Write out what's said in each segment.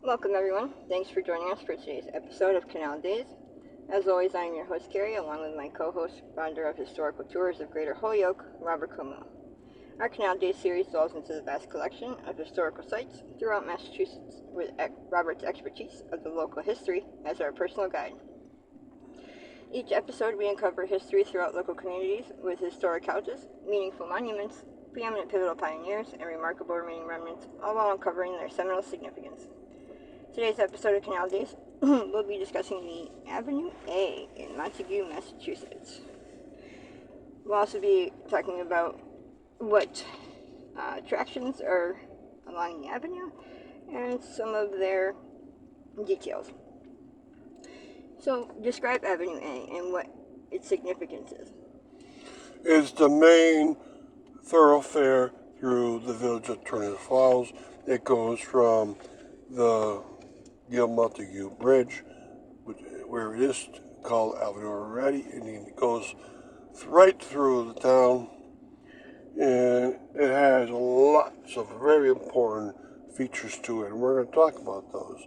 Welcome everyone. Thanks for joining us for today's episode of Canal Days. As always, I am your host Carrie, along with my co-host, founder of Historical Tours of Greater Holyoke, Robert Como. Our Canal Days series delves into the vast collection of historical sites throughout Massachusetts, with Robert's expertise of the local history as our personal guide. Each episode we uncover history throughout local communities with historic houses, meaningful monuments, preeminent pivotal pioneers, and remarkable remaining remnants, all while uncovering their seminal significance. Today's episode of Canal Days, we'll be discussing the Avenue A in Montague, Massachusetts. We'll also be talking about what attractions are along the avenue and some of their details. So, describe Avenue A and what its significance is. It's the main thoroughfare through the village of Turner Falls. It goes from the Montague Bridge, where it is called Avenue Already, and it goes right through the town, and it has lots of very important features to it, and we're going to talk about those.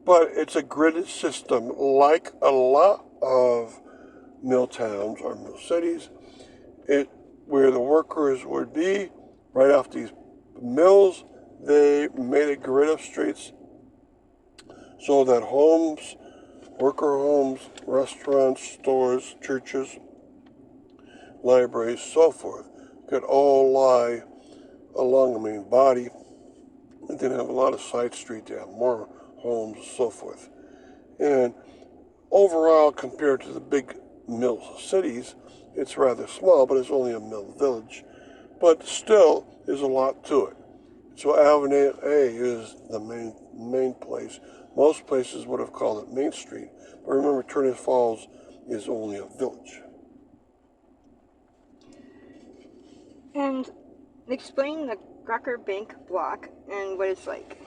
But it's a gridded system, like a lot of mill towns or mill cities, where the workers would be right off these mills. They made a grid of streets so that homes, worker homes, restaurants, stores, churches, libraries, so forth, could all lie along the main body. It didn't have a lot of side streets, they have more homes, and so forth. And overall, compared to the big mill cities, it's rather small, but it's only a mill village. But still, there's a lot to it. So Avenue A is the main place. Most places would have called it Main Street, but remember, Turner Falls is only a village. And explain the Crocker Bank block and what it's like.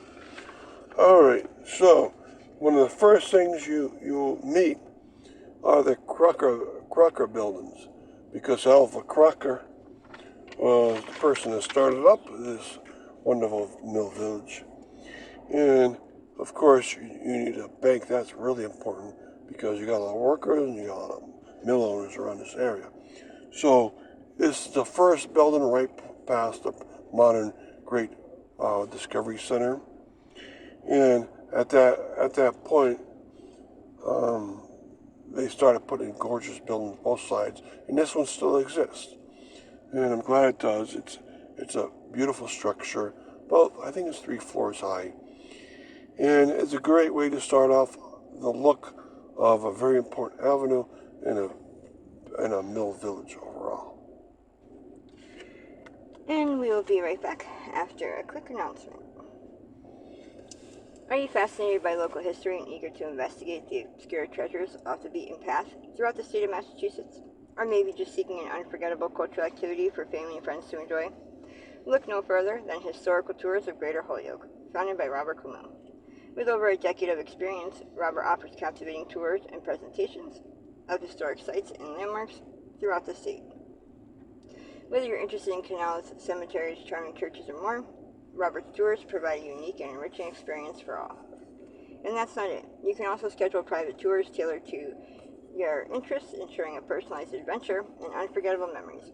All right, so one of the first things you meet are the Crocker buildings, because Alpha Crocker was the person that started up this wonderful mill village. And of course, you need a bank. That's really important because you got a lot of workers and you got a lot of mill owners around this area. So this is the first building right past the modern Great Discovery Center. And at that point, they started putting gorgeous buildings both sides, and this one still exists. And I'm glad it does. It's a beautiful structure. Well, I think it's 3 floors high. And it's a great way to start off the look of a very important avenue in a mill village overall. And we will be right back after a quick announcement. Are you fascinated by local history and eager to investigate the obscure treasures off the beaten path throughout the state of Massachusetts? Or maybe just seeking an unforgettable cultural activity for family and friends to enjoy? Look no further than Historical Tours of Greater Holyoke, founded by Robert Como. With over a decade of experience, Robert offers captivating tours and presentations of historic sites and landmarks throughout the state. Whether you're interested in canals, cemeteries, charming churches, or more, Robert's tours provide a unique and enriching experience for all. And that's not it. You can also schedule private tours tailored to your interests, ensuring a personalized adventure and unforgettable memories.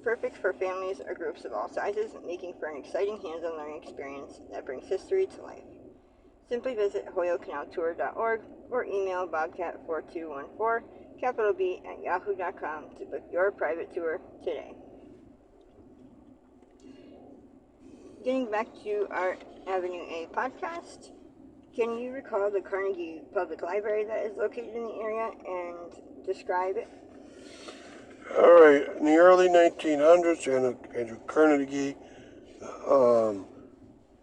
Perfect for families or groups of all sizes, making for an exciting hands-on learning experience that brings history to life. Simply visit hoyokecanaltour.org or email bobcat4214, capital B, at yahoo.com to book your private tour today. Getting back to our Avenue A podcast, can you recall the Carnegie Public Library that is located in the area and describe it? All right, in the early 1900s, Andrew Carnegie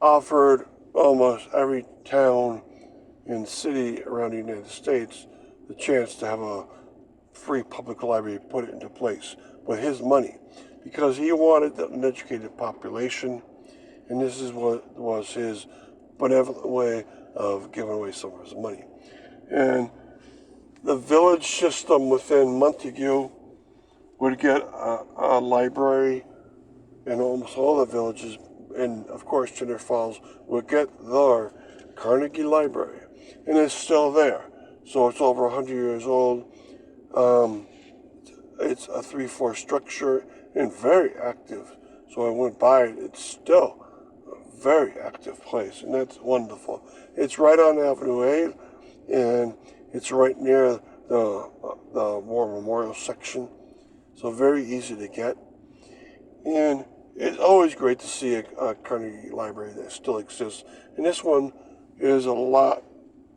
offered almost every town and city around the United States the chance to have a free public library put into place with his money, because he wanted an educated population, and this is what was his benevolent way of giving away some of his money. And the village system within Montague would get a library, and almost all the villages, and of course Turner Falls, would get their Carnegie Library, and it's still there. So it's over 100 years old. It's a 3-4 structure and very active. So I went by it. It's still a very active place, and that's wonderful. It's right on Avenue A, and it's right near the War Memorial section. So very easy to get. And it's always great to see a Carnegie Library that still exists. And this one is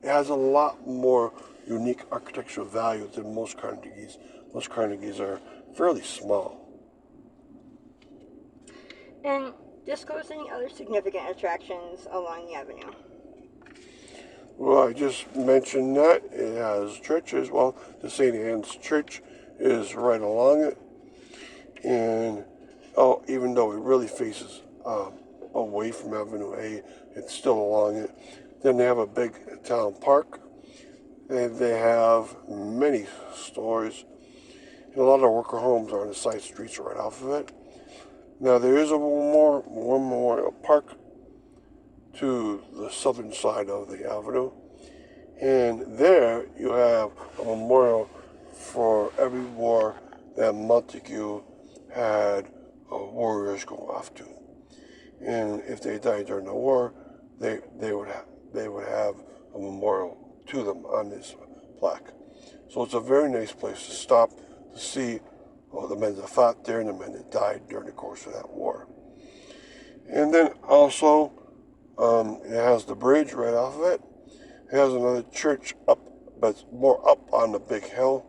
has a lot more unique architectural value than most Carnegies. Most Carnegies are fairly small. And disclose any other significant attractions along the avenue. Well, I just mentioned that it has churches. Well, the St. Anne's Church is right along it. And even though it really faces away from Avenue A, it's still along it. Then they have a big town park. And they have many stores. And a lot of worker homes are on the side streets right off of it. Now, there is one more park to the southern side of the avenue. And there you have a memorial for every war that Montague had warriors go off to. And if they died during the war, they would have a memorial to them on this plaque. So it's a very nice place to stop to see the men that fought there and the men that died during the course of that war. And then also, it has the bridge right off of it. It has another church up, but more up on the big hill.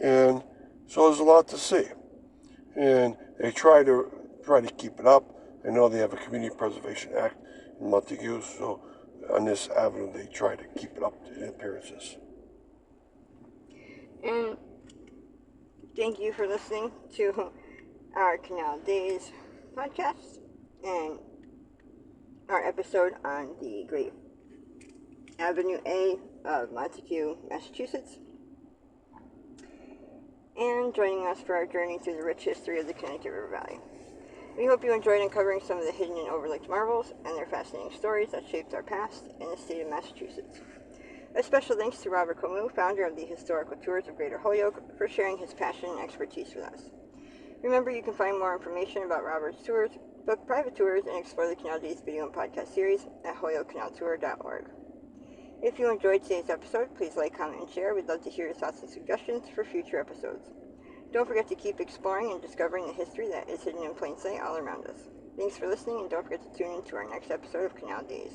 And so there's a lot to see. And they try to keep it up. I know they have a Community Preservation Act in Montague, so on this avenue they try to keep it up to appearances. And thank you for listening to our Canal Days podcast and our episode on the Great Avenue A of Montague, Massachusetts, and joining us for our journey through the rich history of the Connecticut River Valley. We hope you enjoyed uncovering some of the hidden and overlooked marvels and their fascinating stories that shaped our past in the state of Massachusetts. A special thanks to Robert Comu, founder of the Historical Tours of Greater Holyoke, for sharing his passion and expertise with us. Remember, you can find more information about Robert's tours, book private tours, and explore the Canal Days video and podcast series at holyokecanaltour.org. If you enjoyed today's episode, please like, comment, and share. We'd love to hear your thoughts and suggestions for future episodes. Don't forget to keep exploring and discovering the history that is hidden in plain sight all around us. Thanks for listening, and don't forget to tune in to our next episode of Canal Days.